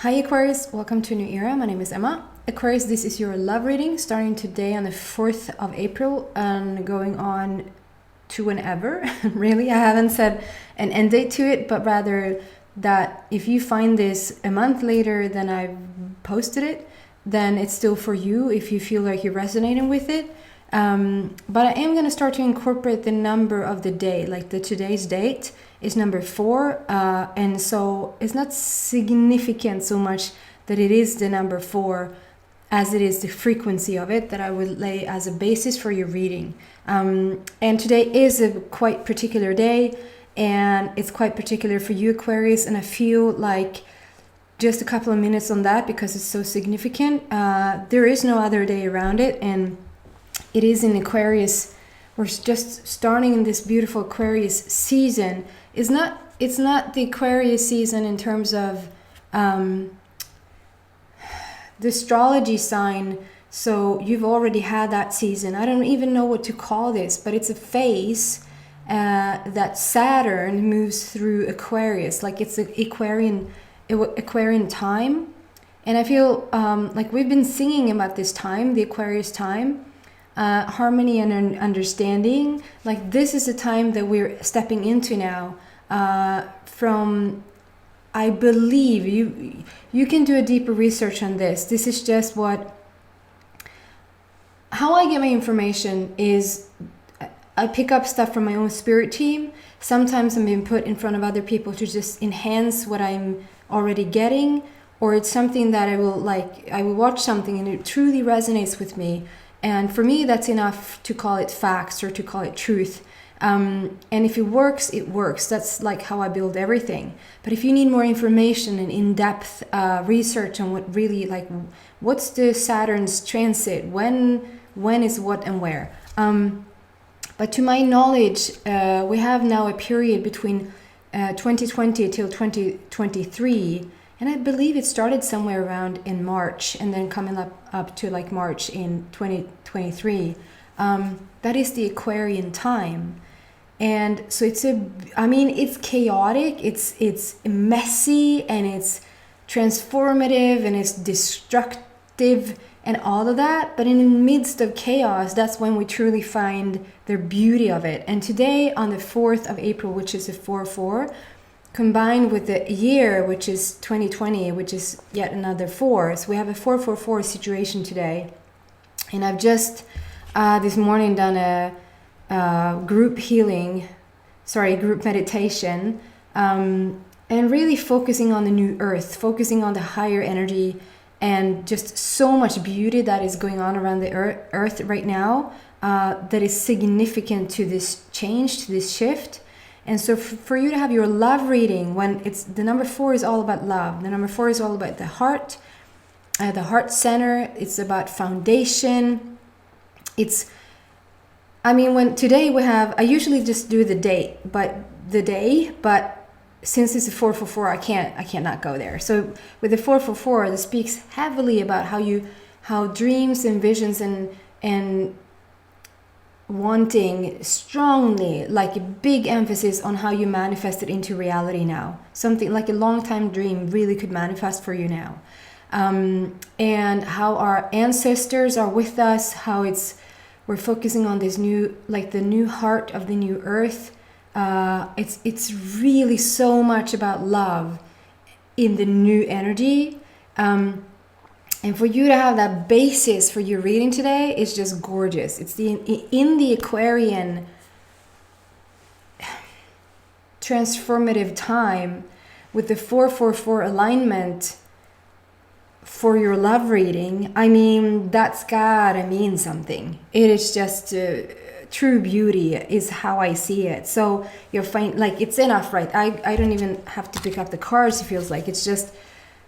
Hi Aquarius, welcome to a new era. My name is Emma. Aquarius, this is your love reading starting today on the 4th of April and going on to whenever. Really, I haven't set an end date to it, but rather that if you find this a month later than I've posted it, then it's still for you if you feel like you're resonating with it. But I am going to start to incorporate the number of the day, like the today's date is number 4, and so it's not significant so much that it is the number 4 as it is the frequency of it that I would lay as a basis for your reading. And today is a quite particular day, and it's quite particular for you Aquarius, and I feel like just a couple of minutes on that because it's so significant. There is no other day around it, and it is in Aquarius. We're just starting in this beautiful Aquarius season. It's not the Aquarius season in terms of the astrology sign. So you've already had that season. I don't even know what to call this, but it's a phase that Saturn moves through Aquarius. Like it's an Aquarian time. And I feel like we've been singing about this time, the Aquarius time. Harmony and understanding, like this is the time that we're stepping into now. From, I believe you can do a deeper research on this. This is just how I get my information is I pick up stuff from my own spirit team. Sometimes I'm being put in front of other people to just enhance what I'm already getting, or it's something that I will watch something and it truly resonates with me. And for me, that's enough to call it facts or to call it truth. And if it works, it works. That's like how I build everything. But if you need more information and in-depth research on what really, like, what's the Saturn's transit? When is what and where? But to my knowledge, we have now a period between 2020 till 2023. And I believe it started somewhere around in March and then coming up to like March in 2023. That is the Aquarian time. And so it's chaotic, it's messy, and it's transformative, and it's destructive and all of that. But in the midst of chaos, that's when we truly find the beauty of it. And today on the 4th of April, which is a 4-4, combined with the year, which is 2020, which is yet another 4. So we have a 4-4-4 situation today. And I've just this morning done a group meditation, and really focusing on the new earth, focusing on the higher energy, and just so much beauty that is going on around the earth right now that is significant to this change, to this shift. And so for you to have your love reading, when it's the number 4 is all about love. The number 4 is all about the heart center. It's about foundation. When today we have, I usually just do the day, but since it's a 4-4-4, I can't not go there. So with the 4-4-4, this speaks heavily about how dreams and visions and wanting strongly, like a big emphasis on how you manifest it into reality now. Something like a long time dream really could manifest for you now. And how our ancestors are with us, how we're focusing on this new, like the new heart of the new earth. It's really so much about love in the new energy. And for you to have that basis for your reading today is just gorgeous. It's in the Aquarian transformative time with the 4-4-4 alignment for your love reading. That's gotta mean something. It is just true beauty is how I see it. So you'll find like it's enough, right? I don't even have to pick up the cards. It feels like it's just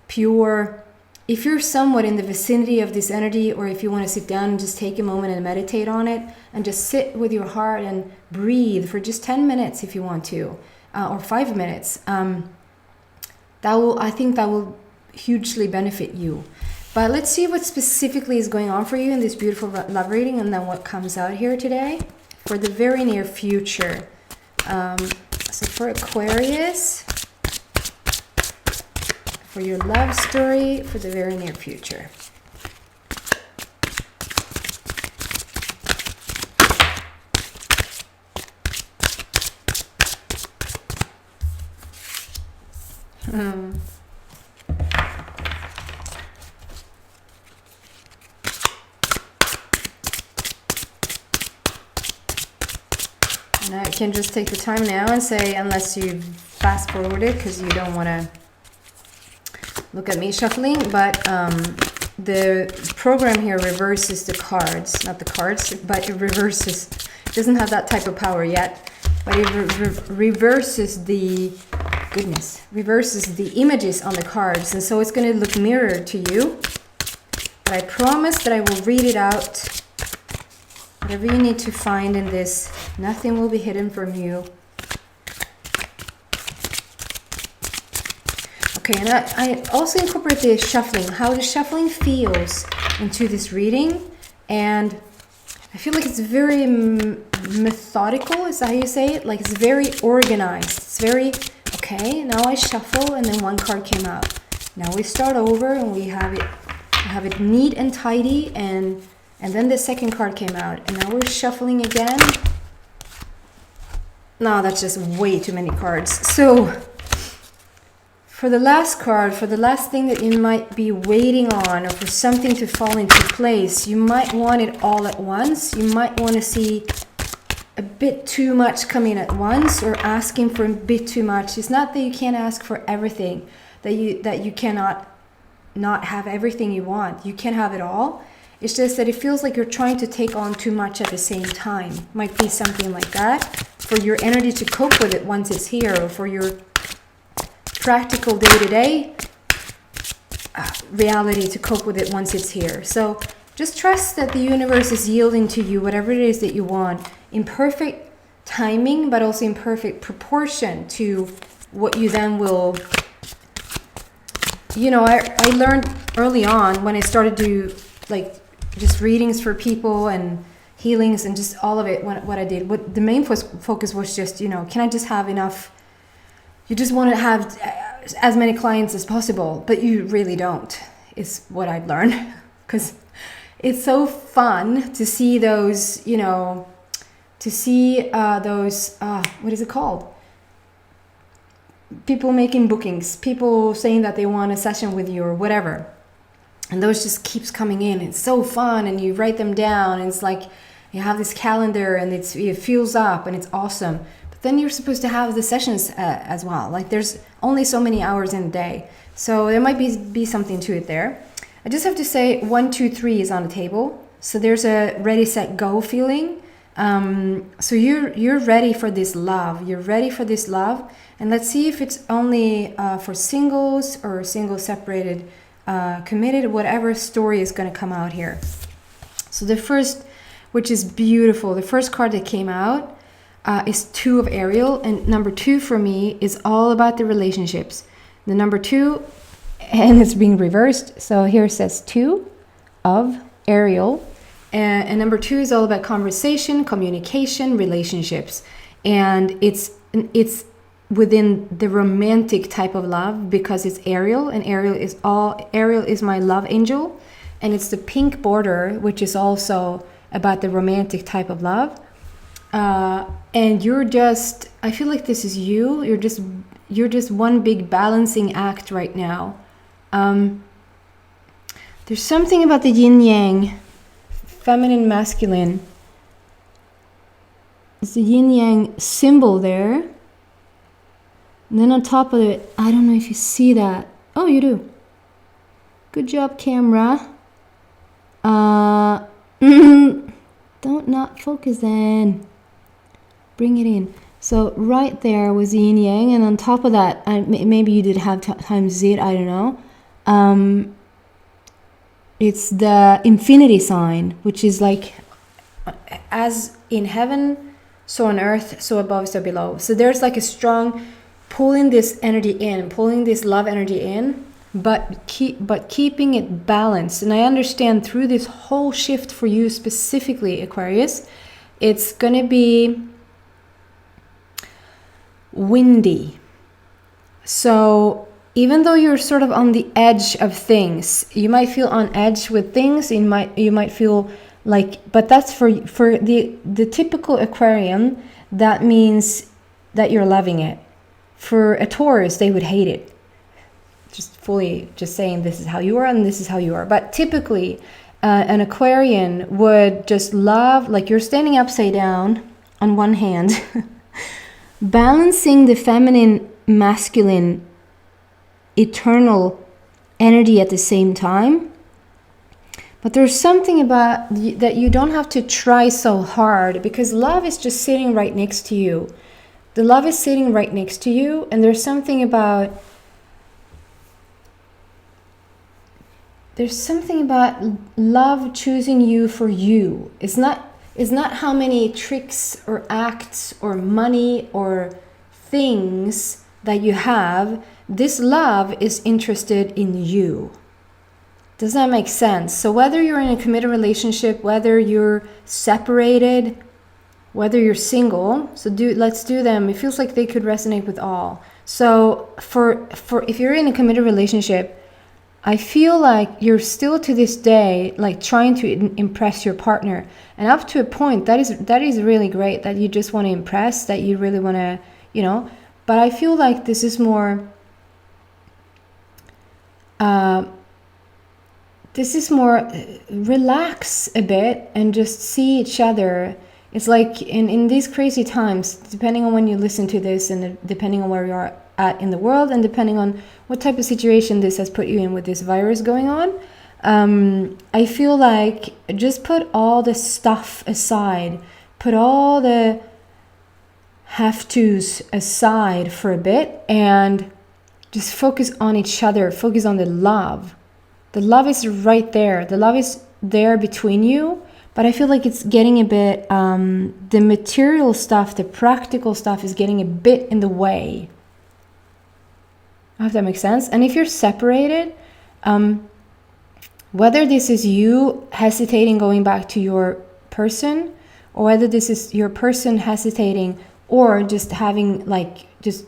pure. If you're somewhat in the vicinity of this energy, or if you want to sit down and just take a moment and meditate on it and just sit with your heart and breathe for just 10 minutes if you want to, or 5 minutes, I think that will hugely benefit you. But let's see what specifically is going on for you in this beautiful love reading, and then what comes out here today for the very near future. So for Aquarius, for your love story for the very near future. And I can just take the time now and say, unless you fast forward it because you don't want to look at me shuffling, but the program here reverses the cards, not the cards, but it reverses. It doesn't have that type of power yet, but it reverses the reverses the images on the cards, and so it's going to look mirrored to you. But I promise that I will read it out. Whatever you need to find in this, nothing will be hidden from you. Okay, and I also incorporate the shuffling, how the shuffling feels into this reading, and I feel like it's very methodical, is that how you say it? Like it's very organized. It's very, okay, now I shuffle and then one card came out. Now we start over and we have it neat and tidy, and then the second card came out, and now we're shuffling again. No, that's just way too many cards. So for the last card, for the last thing that you might be waiting on, or for something to fall into place, you might want it all at once. You might want to see a bit too much coming at once, or asking for a bit too much. It's not that you can't ask for everything, that you cannot not have everything you want. You can have it all. It's just that it feels like you're trying to take on too much at the same time. Might be something like that, for your energy to cope with it once it's here, or for your practical day-to-day reality to cope with it once it's here. So just trust that the universe is yielding to you whatever it is that you want, in perfect timing, but also in perfect proportion to what you then will. You know, I learned early on when I started to like just readings for people and healings and just all of it, what I did, what the main focus was just, you know, can I just have enough? You just want to have as many clients as possible, but you really don't, is what I've learned. Because it's so fun to see those, you know, to see those, what is it called? People making bookings, people saying that they want a session with you or whatever. And those just keeps coming in. It's so fun, and you write them down, and it's like you have this calendar, and it fills up, and it's awesome. Then you're supposed to have the sessions as well. Like there's only so many hours in a day. So there might be something to it there. I just have to say 1, 2, 3 is on the table. So there's a ready, set, go feeling. So you're ready for this love. You're ready for this love. And let's see if it's only for singles or single, separated, committed, whatever story is going to come out here. So the first, which is beautiful, the first card that came out, is 2 of Ariel, and number 2 for me is all about the relationships. The number 2, and it's being reversed, so here it says 2 of Ariel, and number 2 is all about conversation, communication, relationships, and it's within the romantic type of love, because it's Ariel, and Ariel is my love angel, and it's the pink border, which is also about the romantic type of love. And you're just, I feel like this is you. You're just one big balancing act right now. There's something about the Yin Yang, feminine, masculine. It's the Yin Yang symbol there. And then on top of it, I don't know if you see that. Oh, you do. Good job, camera. Don't not focus then. Bring it in. So right there was the Yin Yang, and on top of that, maybe you did have times Z, I don't know. It's the infinity sign, which is like, as in heaven, so on earth, so above, so below. So there's like a strong pulling this energy in, pulling this love energy in, but keeping it balanced. And I understand through this whole shift for you specifically, Aquarius, it's gonna be windy. So even though you're sort of on the edge of things, you might feel on edge with things. You might feel like, but that's for the typical Aquarian. That means that you're loving it. For a Taurus, they would hate it. Just saying this is how you are and this is how you are. But typically, an Aquarian would just love, like you're standing upside down on one hand, balancing the feminine, masculine, eternal energy at the same time. But there's something about that you don't have to try so hard, because love is just sitting right next to you. The love is sitting right next to you, and there's something about love choosing you for you. It's not how many tricks or acts or money or things that you have. This love is interested in you. Does that make sense? So whether you're in a committed relationship, whether you're separated, whether you're single, let's do them. It feels like they could resonate with all. So for if you're in a committed relationship, I feel like you're still to this day like trying to impress your partner, and up to a point that is really great, that you just want to impress, that you really want to, but I feel like this is more relax a bit and just see each other. It's like in these crazy times, depending on when you listen to this and depending on where you are at in the world and depending on what type of situation this has put you in with this virus going on, I feel like just put all the stuff aside, put all the have-tos aside for a bit and just focus on each other, focus on the love. The love is right there. The love is there between you, but I feel like it's getting a bit, the material stuff, the practical stuff is getting a bit in the way. I hope that makes sense. And if you're separated, whether this is you hesitating going back to your person, or whether this is your person hesitating, or just having just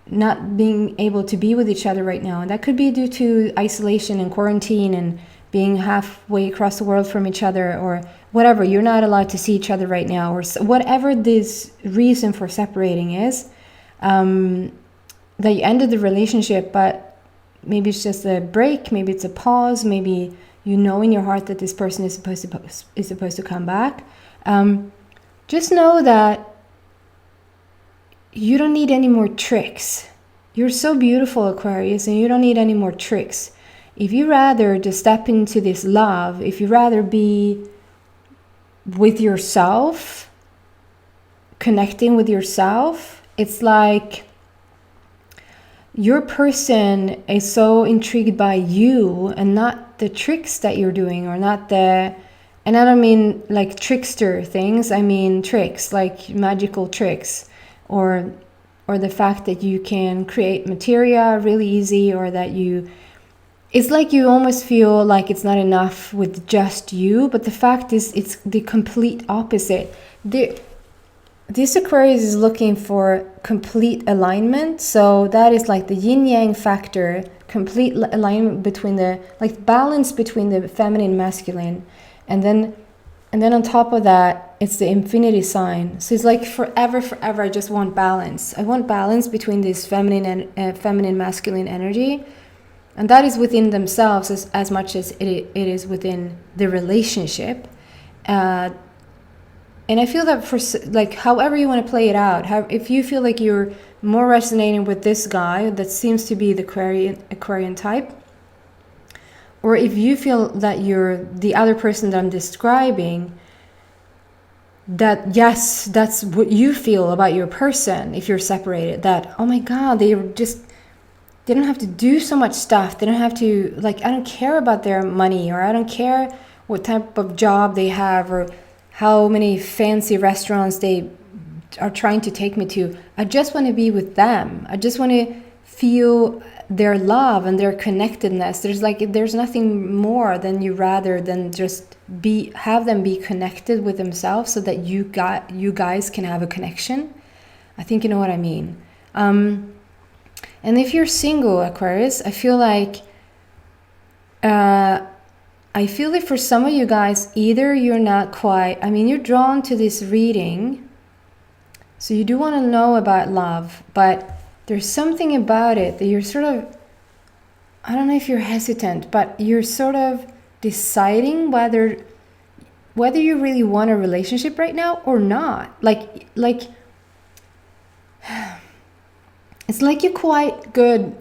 not being able to be with each other right now. And that could be due to isolation and quarantine and being halfway across the world from each other, or whatever. You're not allowed to see each other right now, or whatever this reason for separating is, that you ended the relationship, but maybe it's just a break, maybe it's a pause, maybe you know in your heart that this person is supposed to come back. Just know that you don't need any more tricks. You're so beautiful, Aquarius, and you don't need any more tricks. If you rather just step into this love, if you rather be with yourself, connecting with yourself, it's like your person is so intrigued by you and not the tricks that you're doing, or not the, and I don't mean like trickster things, I mean tricks, like magical tricks, or the fact that you can create materia really easy, or that it's like you almost feel like it's not enough with just you, but the fact is it's the complete opposite. This Aquarius is looking for complete alignment, so that is like the Yin Yang factor, complete alignment between balance between the feminine and masculine, and then on top of that, it's the infinity sign. So it's like forever, I just want balance. I want balance between this feminine and feminine masculine energy. And that is within themselves as much as it is within the relationship. And I feel that for however you want to play it out, if you feel like you're more resonating with this guy that seems to be the Aquarian type, or if you feel that you're the other person that I'm describing, that yes, that's what you feel about your person if you're separated, that, oh my God, they don't have to do so much stuff. They don't have to, I don't care about their money, or I don't care what type of job they have, or how many fancy restaurants they are trying to take me to. I just want to be with them. I just want to feel their love and their connectedness. There's nothing more than just have them be connected with themselves, so that you guys can have a connection. I think you know what I mean. And if you're single, Aquarius, I feel like for some of you guys, either you're not quite, you're drawn to this reading, so you do want to know about love, but there's something about it that you're sort of, I don't know if you're hesitant, but you're sort of deciding whether you really want a relationship right now or not. Like it's like you're quite good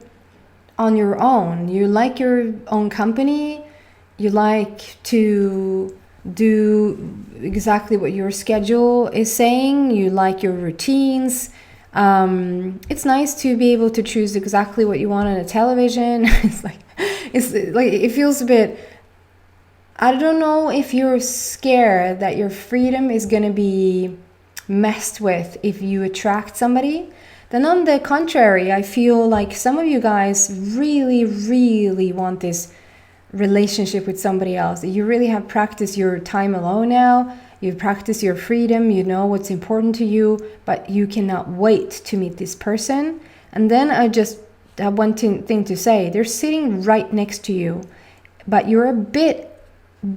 on your own. You like your own company. You like to do exactly what your schedule is saying. You like your routines. It's nice to be able to choose exactly what you want on a television. It's like it feels a bit, I don't know if you're scared that your freedom is going to be messed with if you attract somebody. Then on the contrary, I feel like some of you guys really, really want this relationship with somebody else. You really have practiced your time alone now. You've practiced your freedom. You know what's important to you, but you cannot wait to meet this person. And then I just have one thing to say. They're sitting right next to you, but you're a bit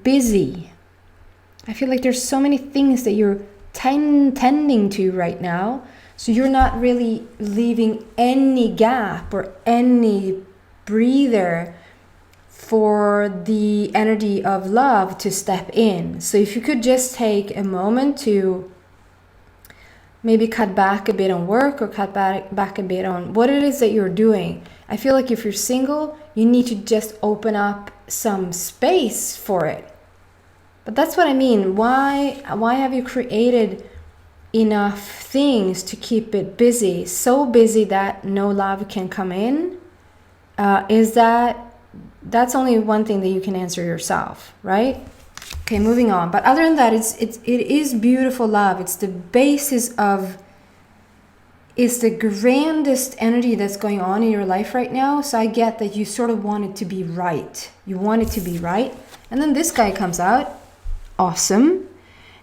busy. I feel like there's so many things that you're tending to right now. So you're not really leaving any gap or any breather for the energy of love to step in. So if you could just take a moment to maybe cut back a bit on work or cut back a bit on what it is that you're doing. I feel like if you're single, you need to just open up some space for it. But that's what I mean. Why have you created enough things to keep it busy? So busy that no love can come in? That's only one thing that you can answer yourself, right? Okay, moving on. But other than that, it is beautiful love. It's the basis of, it's the grandest energy that's going on in your life right now. So I get that you sort of want it to be right. You want it to be right. And then this guy comes out. Awesome.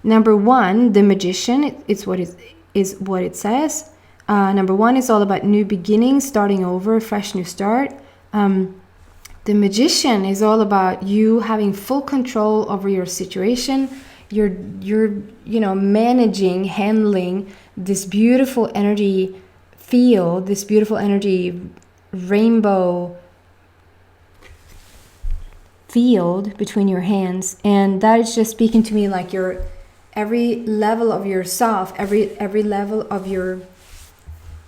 Number one, the Magician. It's what it says. Number one is all about new beginnings, starting over, fresh new start. The Magician is all about you having full control over your situation. You're managing, handling this beautiful energy field, this beautiful energy rainbow field between your hands. And that is just speaking to me like your every level of yourself, every level of your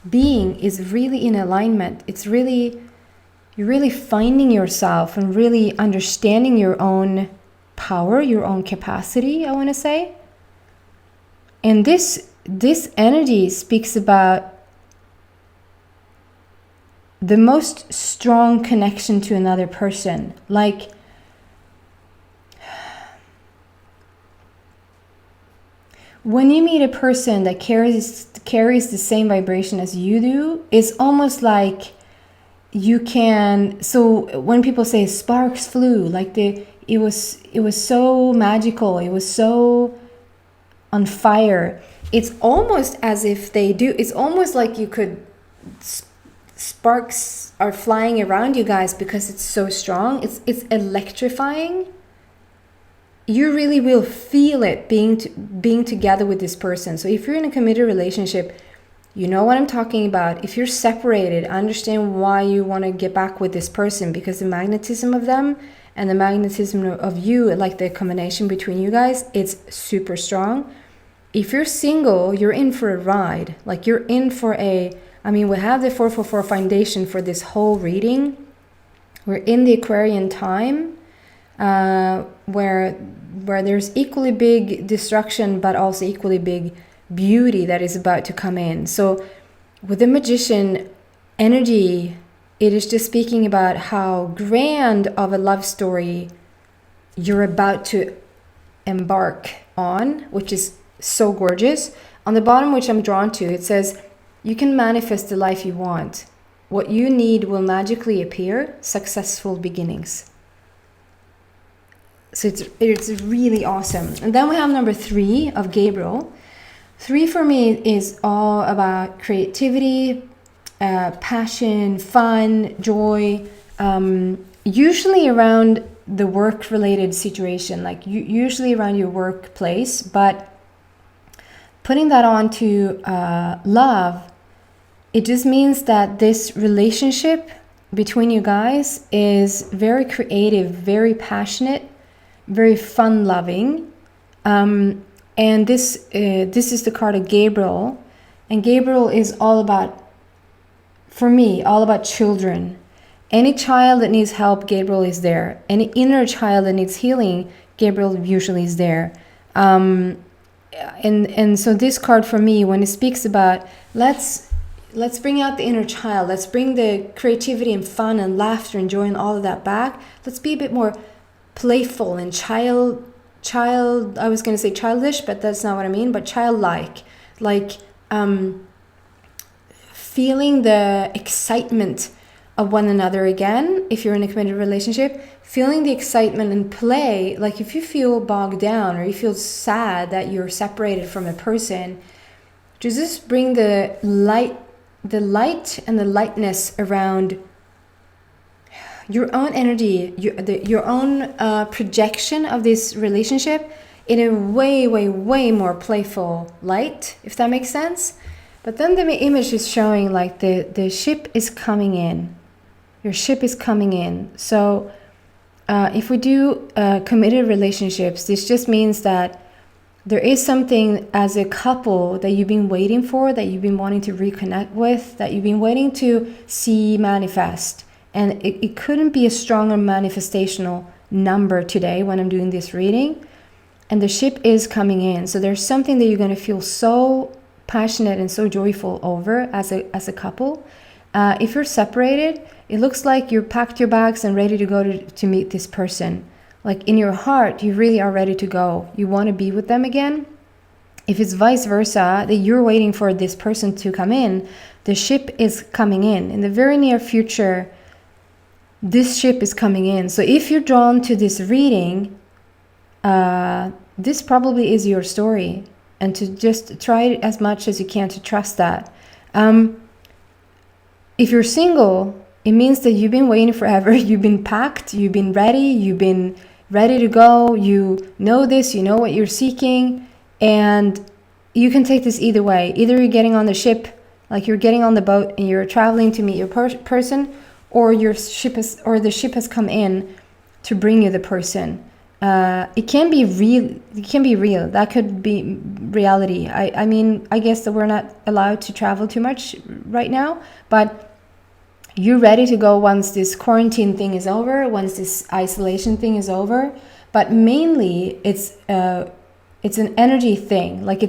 being is really in alignment. You're really finding yourself and really understanding your own power, your own capacity, I want to say. And this energy speaks about the most strong connection to another person. Like, when you meet a person that carries the same vibration as you do, it's almost like you can, so when people say sparks flew, like it was so magical, it was so on fire. It's almost as if they do, it's almost like you could, sparks are flying around you guys because it's so strong. It's electrifying. You really will feel it being together with this person. So if you're in a committed relationship, you know what I'm talking about. If you're separated, I understand why you want to get back with this person, because the magnetism of them and the magnetism of you, like the combination between you guys, it's super strong. If you're single, you're in for a ride. Like you're in for we have the 444 foundation for this whole reading. We're in the Aquarian time, where there's equally big destruction, but also equally big beauty that is about to come in. So with the Magician energy, it is just speaking about how grand of a love story you're about to embark on, which is so gorgeous. On the bottom, which I'm drawn to, it says, you can manifest the life you want. What you need will magically appear. Successful beginnings. So it's really awesome. And then we have number 3 of Gabriel. 3 for me is all about creativity, passion, fun, joy, usually around the work-related situation, like usually around your workplace. But putting that on to love, it just means that this relationship between you guys is very creative, very passionate, very fun-loving. And this is the card of Gabriel. And Gabriel is all about, for me, all about children. Any child that needs help, Gabriel is there. Any inner child that needs healing, Gabriel usually is there. And so this card for me, when it speaks about let's bring out the inner child, let's bring the creativity and fun and laughter and joy and all of that back. Let's be a bit more playful and child. I was going to say childish, but that's not what I mean. But childlike, like feeling the excitement of one another again. If you're in a committed relationship, feeling the excitement and play. Like if you feel bogged down or you feel sad that you're separated from a person, just bring the light and the lightness around your own energy, your own projection of this relationship in a way, way, way more playful light, if that makes sense. But then the image is showing like the ship is coming in. Your ship is coming in. So if we do committed relationships, this just means that there is something as a couple that you've been waiting for, that you've been wanting to reconnect with, that you've been waiting to see manifest. And it couldn't be a stronger manifestational number today when I'm doing this reading. And the ship is coming in. So there's something that you're going to feel so passionate and so joyful over as a couple. If you're separated, it looks like you packed your bags and ready to go to meet this person. Like in your heart, you really are ready to go. You want to be with them again. If it's vice versa, that you're waiting for this person to come in, the ship is coming in. In the very near future, this ship is coming in. So if you're drawn to this reading, this probably is your story. And to just try as much as you can to trust that. If you're single, it means that you've been waiting forever. You've been packed. You've been ready. You've been ready to go. You know this. You know what you're seeking. And you can take this either way. Either you're getting on the ship, like you're getting on the boat and you're traveling to meet your person, or the ship has come in to bring you the person. It can be real. It can be real. That could be reality. I mean, I guess that we're not allowed to travel too much right now, but you're ready to go once this quarantine thing is over, once this isolation thing is over. But mainly, it's an energy thing. Like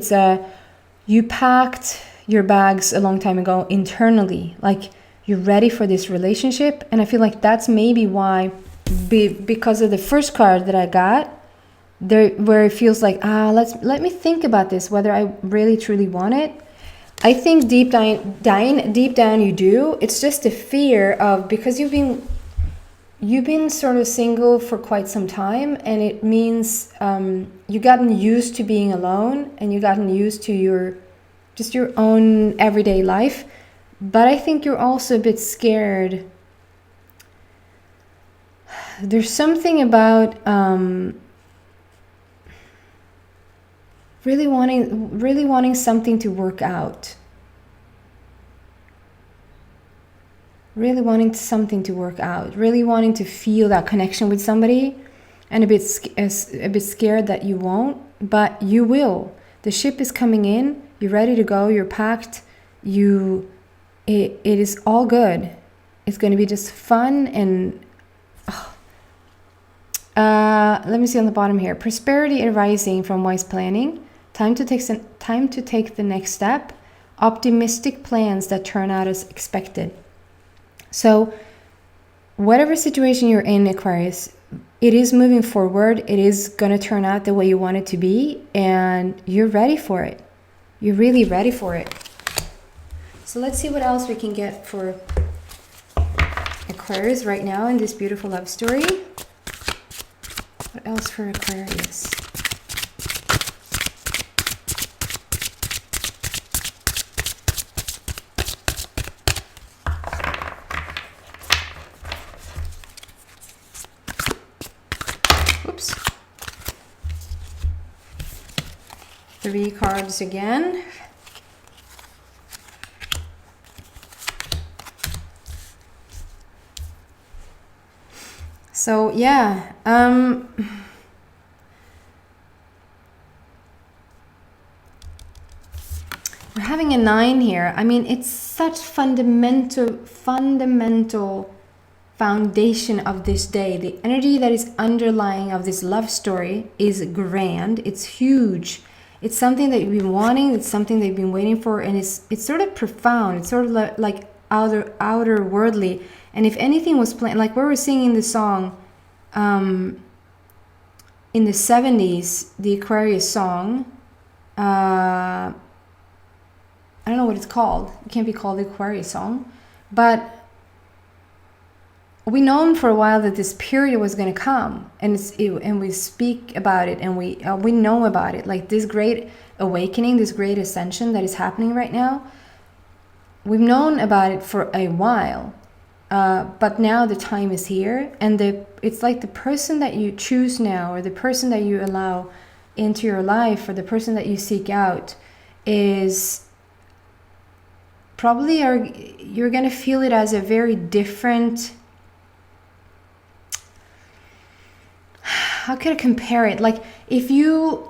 you packed your bags a long time ago internally. Like you're ready for this relationship, and I feel like that's maybe why. Because of the first card that I got, there where it feels like let me think about this, whether I really truly want it. I think deep down you do. It's just a fear of, because you've been sort of single for quite some time, and it means you've gotten used to being alone, and you've gotten used to your own everyday life. But I think you're also a bit scared. There's something about really wanting something to work out. Really wanting something to work out. Really wanting to feel that connection with somebody, and a bit scared that you won't, but you will. The ship is coming in. You're ready to go. You're packed. It is all good. It's going to be just fun and. Let me see on the bottom here. Prosperity arising from wise planning. Time to take the next step. Optimistic plans that turn out as expected. So, whatever situation you're in, Aquarius, it is moving forward. It is going to turn out the way you want it to be, and you're ready for it. You're really ready for it. So let's see what else we can get for Aquarius right now in this beautiful love story. What else for Aquarius? 3 cards again. So yeah, we're having a 9 here. I mean, it's such fundamental foundation of this day. The energy that is underlying of this love story is grand. It's huge. It's something that you've been wanting. It's something that you've been waiting for, and it's sort of profound. It's sort of like outer worldly. And if anything was playing, like we were singing the song in the 70s, the Aquarius song. I don't know what it's called. It can't be called the Aquarius song, but we known for a while that this period was going to come, and and we speak about it, and we know about it, like this great awakening, this great ascension that is happening right now. We've known about it for a while, but now the time is here, and it's like the person that you choose now, or the person that you allow into your life, or the person that you seek out, is probably you're going to feel it as a very different. How can I compare it? Like if you're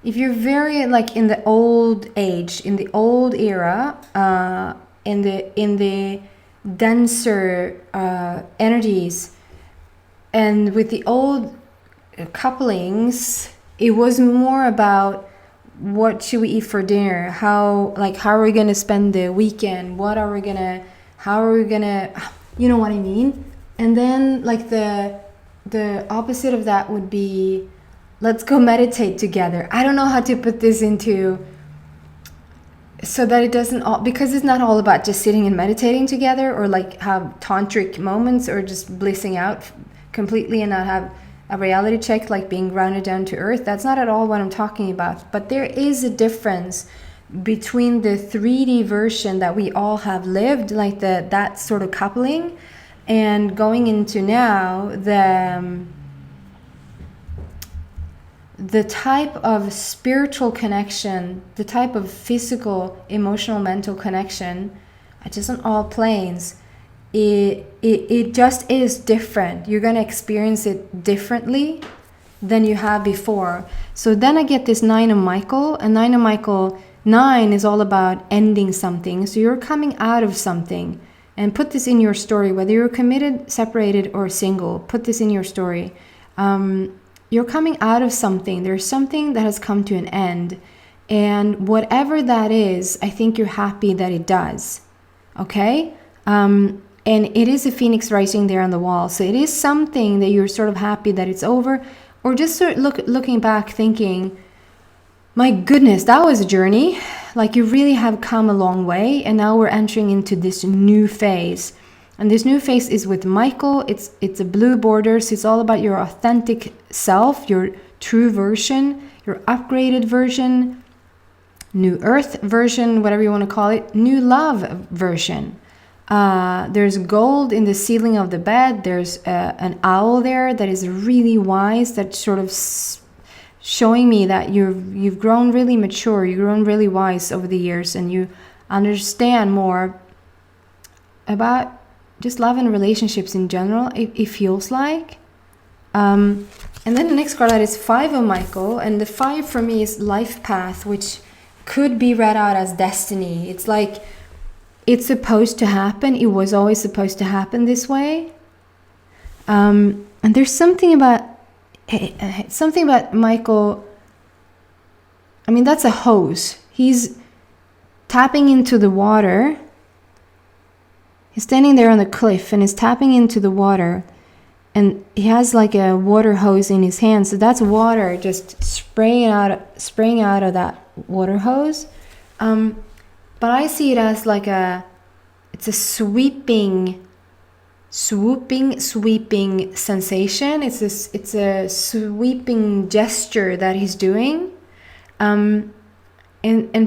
very like in the old age, in the old era, in the denser energies, and with the old couplings, it was more about what should we eat for dinner, how are we gonna spend the weekend, how are we gonna, you know what I mean? And then like the opposite of that would be, let's go meditate together. I don't know how to put this into, so that it doesn't all, because it's not all about just sitting and meditating together, or like have tantric moments, or just blissing out completely and not have a reality check, like being grounded down to earth. That's not at all what I'm talking about. But there is a difference between the 3D version that we all have lived, like that sort of coupling, and going into now the type of spiritual connection, the type of physical, emotional, mental connection, just on all planes. It just is different. You're going to experience it differently than you have before. So then I get this 9 of Michael, and 9 of Michael, 9 is all about ending something. So you're coming out of something, and put this in your story, whether you're committed, separated, or single, put this in your story. You're coming out of something. There's something that has come to an end, and whatever that is, I think you're happy that it does. Okay? And it is a phoenix rising there on the wall. So it is something that you're sort of happy that it's over, or just sort of looking back thinking, my goodness, that was a journey. Like you really have come a long way, and now we're entering into this new phase. And this new phase is with Michael. It's a blue border, so it's all about your authentic self, your true version, your upgraded version, new earth version, whatever you want to call it, new love version. There's gold in the ceiling of the bed. There's an owl there that is really wise, that's sort of showing me that you've grown really mature, you've grown really wise over the years, and you understand more about just love and relationships in general, it feels like. And then the next card that is 5 of Michael, and the 5 for me is life path, which could be read out as destiny. It's like it's supposed to happen. It was always supposed to happen this way. And there's something about Michael. I mean, that's a hose. He's tapping into the water. He's standing there on the cliff and is tapping into the water, and he has like a water hose in his hand. So that's water just spraying out of that water hose. But I see it as like it's a swooping sensation. It's a sweeping gesture that he's doing. And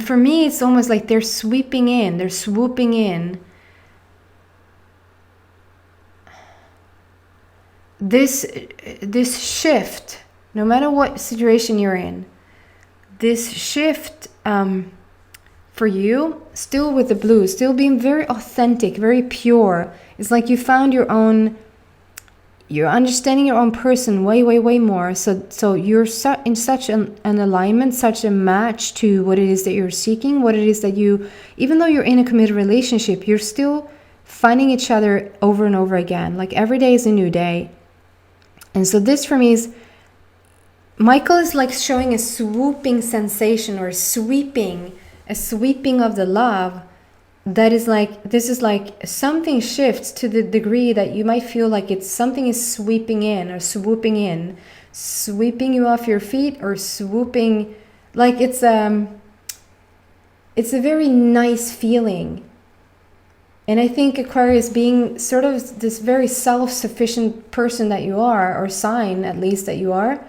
for me, it's almost like they're swooping in. this shift, no matter what situation you're in, this shift for you, still with the blue, still being very authentic, very pure. It's like you found your own, you're understanding your own person way more. So you're in such an alignment, such a match to what it is that you're seeking, what it is that you, even though you're in a committed relationship, you're still finding each other over and over again. Like every day is a new day. And so this for me is, Michael is like showing a swooping sensation, or a sweeping of the love. That is like, this is like something shifts to the degree that you might feel like it's something is sweeping in, or swooping in, sweeping you off your feet, or swooping, like it's a very nice feeling. And I think Aquarius, being sort of this very self-sufficient person that you are, or sign at least that you are,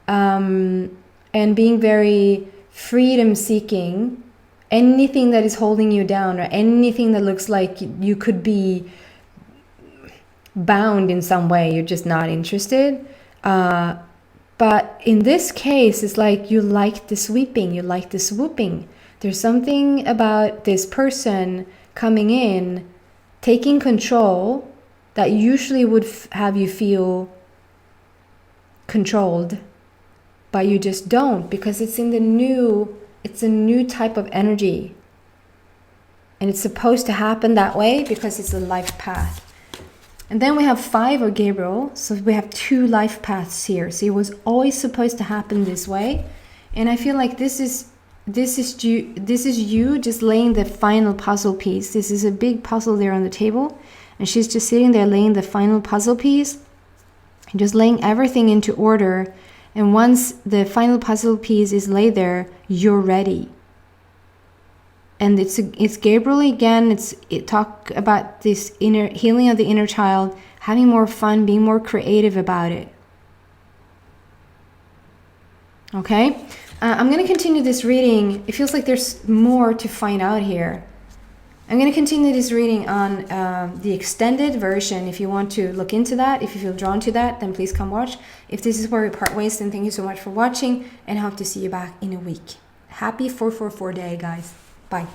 and being very freedom-seeking, anything that is holding you down, or anything that looks like you could be bound in some way, you're just not interested. But in this case, it's like you like the sweeping, you like the swooping. There's something about this person coming in, taking control, that usually would have you feel controlled, but you just don't, because it's in the new. It's a new type of energy, and it's supposed to happen that way because it's a life path. And then we have 5 of Gabriel, so we have 2 life paths here. So it was always supposed to happen this way, and I feel like this is you just laying the final puzzle piece. This is a big puzzle there on the table, and she's just sitting there laying the final puzzle piece, and just laying everything into order. And once the final puzzle piece is laid there, you're ready. And it's Gabriel again. It talk about this inner healing of the inner child, having more fun, being more creative about it. Okay, I'm going to continue this reading. It feels like there's more to find out here. I'm going to continue this reading on the extended version. If you want to look into that, if you feel drawn to that, then please come watch. If this is where we part ways, then thank you so much for watching, and hope to see you back in a week. Happy 444 day, guys. Bye.